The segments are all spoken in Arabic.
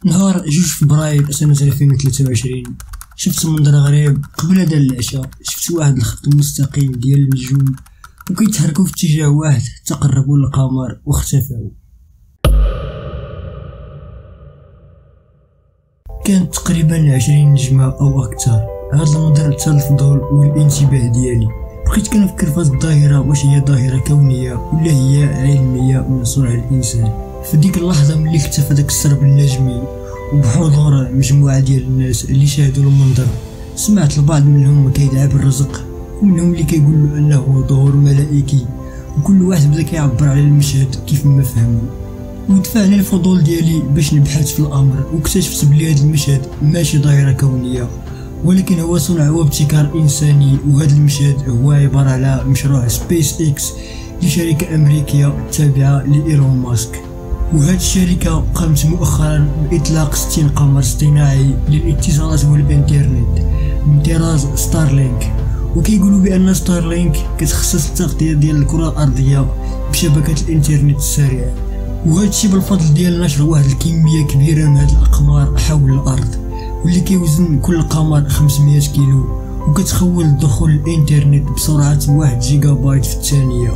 نهار 2 فبراير سنة 2023 شفت منظر غريب. قبل هذا العشاء شفت واحد الخط مستقيم ديال النجوم وكيتحركوا في اتجاه واحد حتى قربوا للقمر واختفاو. كانت تقريبا 20 نجمة او اكثر. هذا المنظر ثار الفضول والانتباه ديالي. بقيت كنفكر في هذه الظاهرة، واش هي ظاهرة كونية ولا هي علمية من صنع الانسان. في ديك اللحظة ملي اختفى داك السرب النجمي وبحضور مجموعة ديال الناس اللي شاهدوا المنظر، سمعت البعض منهم كيدعى بالرزق ومنهم اللي كيقولوا انه ظهور ملائكي، وكل واحد بدا كيعبر على المشهد كيف ما فهمو. ودفعني الفضول ديالي باش نبحث في الامر، واكتشفت بلي هذا المشهد ماشي ظاهرة كونية ولكن هو صنع وابتكار انساني. وهذا المشهد هو عبارة على مشروع سبيس اكس لشركة امريكية تابعة لإيلون ماسك. وهذه الشركة قامت مؤخرا بإطلاق 60 قمر اصطناعي للاتصالات والإنترنت من طراز ستارلينك. وكيقولوا بأن ستارلينك كتخصص التغطية ديال الكرة الأرضية بشبكة الإنترنت السريع، وهذا الشيء بالفضل ديال نشر واحد الكمية كبيرة من هاد الأقمار حول الأرض، واللي كيوزن كل قمر 500 كيلو، وكتخول الدخول للإنترنت بسرعة 1 جيجا بايت في الثانية،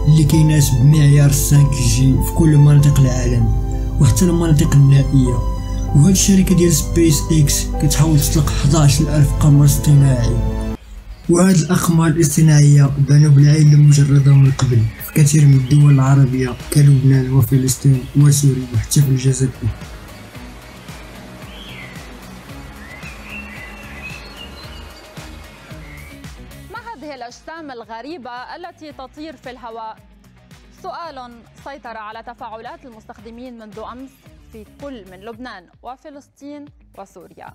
اللي كيناسب معيار 5 جي في كل مناطق العالم وحتى المناطق النائية. وهاد الشركة ديال سبيس اكس كتحاول تطلق 11,000 قمر اصطناعي. وهاد الأقمار الاصطناعية بانوا بالعين المجردة من قبل في كثير من الدول العربية كلبنان وفلسطين وسوريا وحتى في الجزائر. هذه الأجسام الغريبة التي تطير في الهواء سؤال سيطر على تفاعلات المستخدمين منذ أمس في كل من لبنان وفلسطين وسوريا.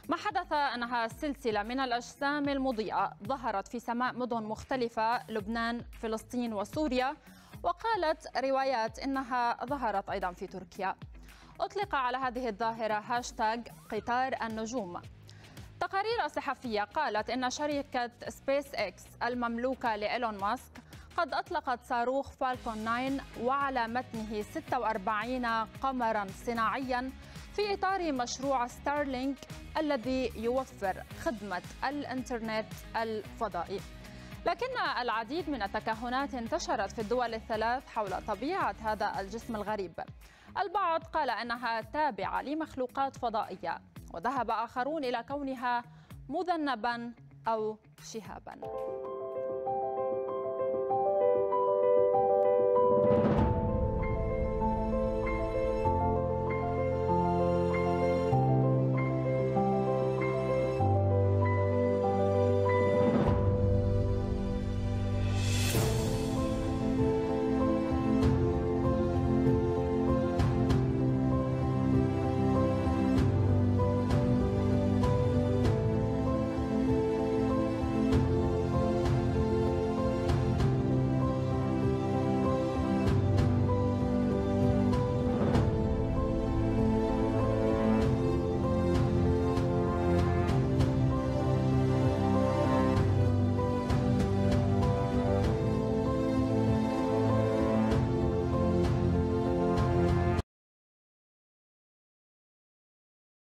ما حدث أنها سلسلة من الأجسام المضيئة ظهرت في سماء مدن مختلفة لبنان فلسطين وسوريا، وقالت روايات إنها ظهرت أيضا في تركيا. أطلق على هذه الظاهرة هاشتاغ قطار النجوم. تقارير صحفية قالت إن شركة سبيس اكس المملوكة لإيلون ماسك قد أطلقت صاروخ فالكون 9 وعلى متنه 46 قمراً صناعياً في إطار مشروع ستارلينك الذي يوفر خدمة الإنترنت الفضائي. لكن العديد من التكهنات انتشرت في الدول الثلاث حول طبيعة هذا الجسم الغريب. البعض قال أنها تابعة لمخلوقات فضائية، وذهب آخرون إلى كونها مذنباً أو شهاباً.